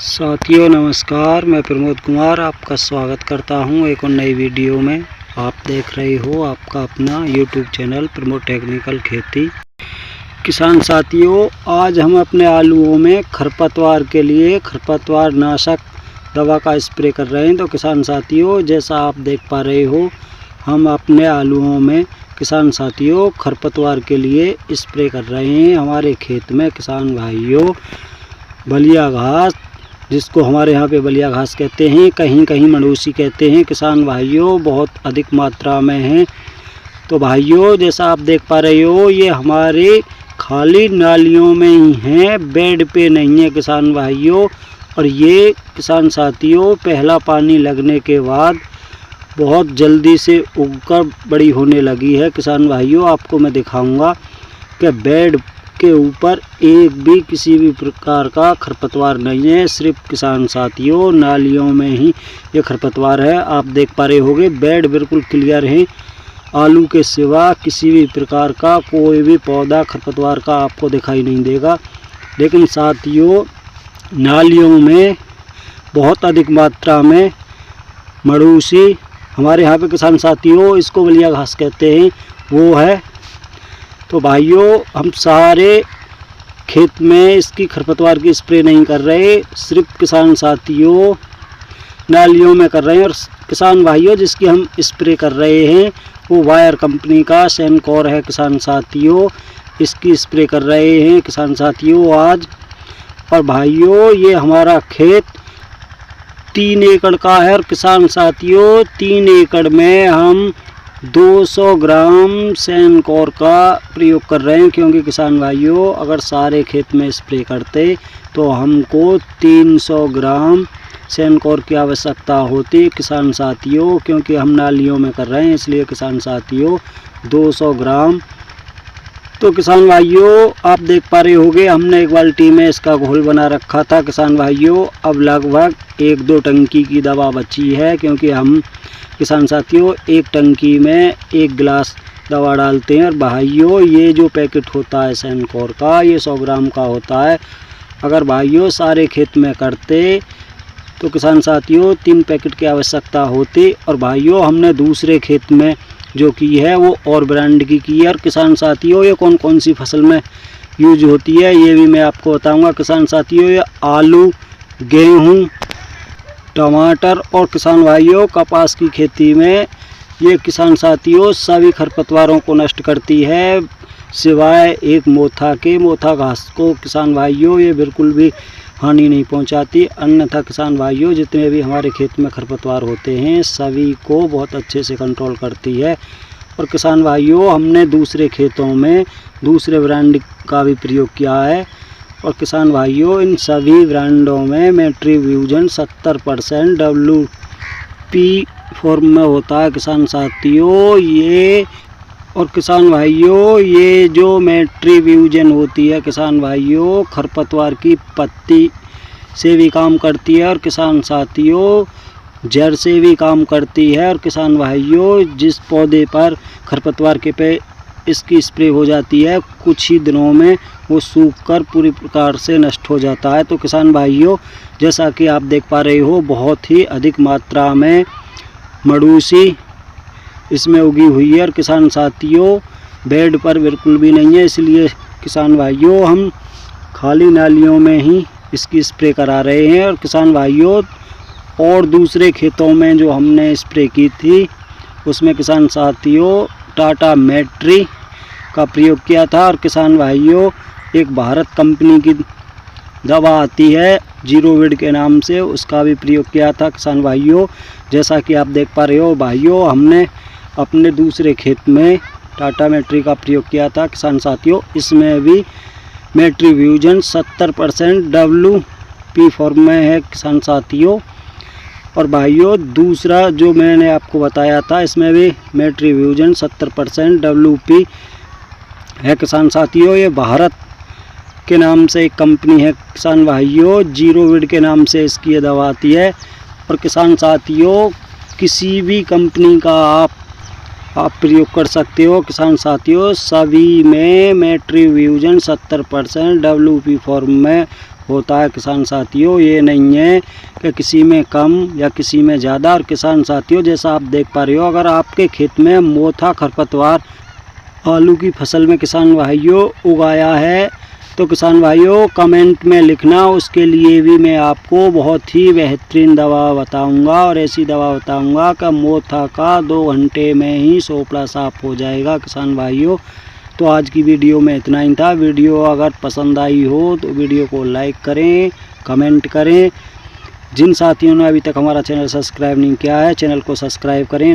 साथियों नमस्कार, मैं प्रमोद कुमार आपका स्वागत करता हूं एक और नई वीडियो में। आप देख रहे हो आपका अपना यूट्यूब चैनल प्रमोद टेक्निकल खेती। किसान साथियों, आज हम अपने आलूओं में खरपतवार के लिए खरपतवार नाशक दवा का स्प्रे कर रहे हैं। तो किसान साथियों, जैसा आप देख पा रहे हो, हम अपने आलूओं में किसान साथियों खरपतवार के लिए स्प्रे कर रहे हैं। हमारे खेत में किसान भाइयों बलिया घास, जिसको हमारे यहाँ पे बलिया घास कहते हैं, कहीं कहीं मडूसी कहते हैं, किसान भाइयों बहुत अधिक मात्रा में है। तो भाइयों, जैसा आप देख पा रहे हो, ये हमारे खाली नालियों में ही हैं, बेड पे नहीं है किसान भाइयों। और ये किसान साथियों पहला पानी लगने के बाद बहुत जल्दी से उगकर बड़ी होने लगी है। किसान भाइयों, आपको मैं दिखाऊंगा कि बेड के ऊपर एक भी किसी भी प्रकार का खरपतवार नहीं है, सिर्फ किसान साथियों नालियों में ही ये खरपतवार है। आप देख पा रहे होंगे बेड बिल्कुल क्लियर है, आलू के सिवा किसी भी प्रकार का कोई भी पौधा खरपतवार का आपको दिखाई नहीं देगा। लेकिन साथियों नालियों में बहुत अधिक मात्रा में मडूसी, हमारे यहाँ पे किसान साथियों इसको बलिया घास कहते हैं, वो है। तो भाइयों, हम सारे खेत में इसकी खरपतवार की स्प्रे नहीं कर रहे, सिर्फ किसान साथियों नालियों में कर रहे हैं। और किसान भाइयों जिसकी हम स्प्रे कर रहे हैं वो वायर कंपनी का सेनकोर है किसान साथियों, इसकी स्प्रे कर रहे हैं किसान साथियों आज। और भाइयों, ये हमारा खेत 3 एकड़ का है और किसान साथियों 3 एकड़ में हम 200 ग्राम सेनकोर का प्रयोग कर रहे हैं, क्योंकि किसान भाइयों अगर सारे खेत में स्प्रे करते तो हमको 300 ग्राम सेनकोर की आवश्यकता होती किसान साथियों। क्योंकि हम नालियों में कर रहे हैं, इसलिए किसान साथियों 200 ग्राम। तो किसान भाइयों आप देख पा रहे होंगे, हमने एक बाल्टी में इसका घोल बना रखा था किसान भाइयों। अब लगभग 1-2 टंकी की दवा बची है, क्योंकि हम किसान साथियों एक टंकी में 1 गिलास दवा डालते हैं। और भाइयों ये जो पैकेट होता है सेनकोर का, ये 100 ग्राम का होता है। अगर भाइयों सारे खेत में करते तो किसान साथियों 3 पैकेट की आवश्यकता होती। और भाइयों हमने दूसरे खेत में जो की है वो और ब्रांड की है। और किसान साथियों ये कौन कौन सी फसल में यूज होती है ये भी मैं आपको बताऊंगा किसान साथियों। ये आलू, गेहूँ, टमाटर और किसान भाइयों कपास की खेती में ये किसान साथियों सभी खरपतवारों को नष्ट करती है, सिवाय एक मोथा के। मोथा घास को किसान भाइयों ये बिल्कुल भी हानि नहीं पहुंचाती। अन्यथा किसान भाइयों जितने भी हमारे खेत में खरपतवार होते हैं सभी को बहुत अच्छे से कंट्रोल करती है। और किसान भाइयों हमने दूसरे खेतों में दूसरे ब्रांड का भी प्रयोग किया है। और किसान भाइयों इन सभी ब्रांडों में मेट्रीब्यूजन 70% WP फॉर्म में होता है किसान साथियों ये। और किसान भाइयों ये जो मेट्रीब्यूजन होती है किसान भाइयों खरपतवार की पत्ती से भी काम करती है और किसान साथियों जड़ से भी काम करती है। और किसान भाइयों जिस पौधे पर खरपतवार के पे इसकी स्प्रे हो जाती है कुछ ही दिनों में वो सूखकर पूरी प्रकार से नष्ट हो जाता है। तो किसान भाइयों जैसा कि आप देख पा रहे हो बहुत ही अधिक मात्रा में मडूसी इसमें उगी हुई है। और किसान साथियों बेड पर बिल्कुल भी नहीं है, इसलिए किसान भाइयों हम खाली नालियों में ही इसकी स्प्रे करा रहे हैं। और किसान भाइयों और दूसरे खेतों में जो हमने स्प्रे की थी उसमें किसान साथियों टाटा मैट्री का प्रयोग किया था। और किसान भाइयों एक भारत कंपनी की दवा आती है जीरोविड के नाम से, उसका भी प्रयोग किया था किसान भाइयों। जैसा कि आप देख पा रहे हो भाइयों हमने अपने दूसरे खेत में टाटा मैट्री का प्रयोग किया था किसान साथियों। इसमें भी मेट्रीब्यूजन 70% WP फॉर्म में है किसान साथियों। और भाइयों दूसरा जो मैंने आपको बताया था इसमें भी मेट्रीब्यूजन 70% WP है किसान साथियों। ये भारत के नाम से एक कंपनी है किसान भाइयों, जीरोविड के नाम से इसकी ये दवा आती है। और किसान साथियों किसी भी कंपनी का आप प्रयोग कर सकते हो किसान साथियों। सभी में मेट्रीब्यूजन 70% WP फॉर्म में होता है किसान साथियों। ये नहीं है कि किसी में कम या किसी में ज़्यादा। और किसान साथियों, जैसा आप देख पा रहे हो, अगर आपके खेत में मोथा खरपतवार आलू की फसल में किसान भाइयों उगाया है तो किसान भाइयों कमेंट में लिखना। उसके लिए भी मैं आपको बहुत ही बेहतरीन दवा बताऊंगा, और ऐसी दवा बताऊंगा कि मोथा का 2 घंटे में ही सोपड़ा साफ हो जाएगा किसान भाइयों। तो आज की वीडियो में इतना ही था। वीडियो अगर पसंद आई हो तो वीडियो को लाइक करें, कमेंट करें। जिन साथियों ने अभी तक हमारा चैनल सब्सक्राइब नहीं किया है, चैनल को सब्सक्राइब करें।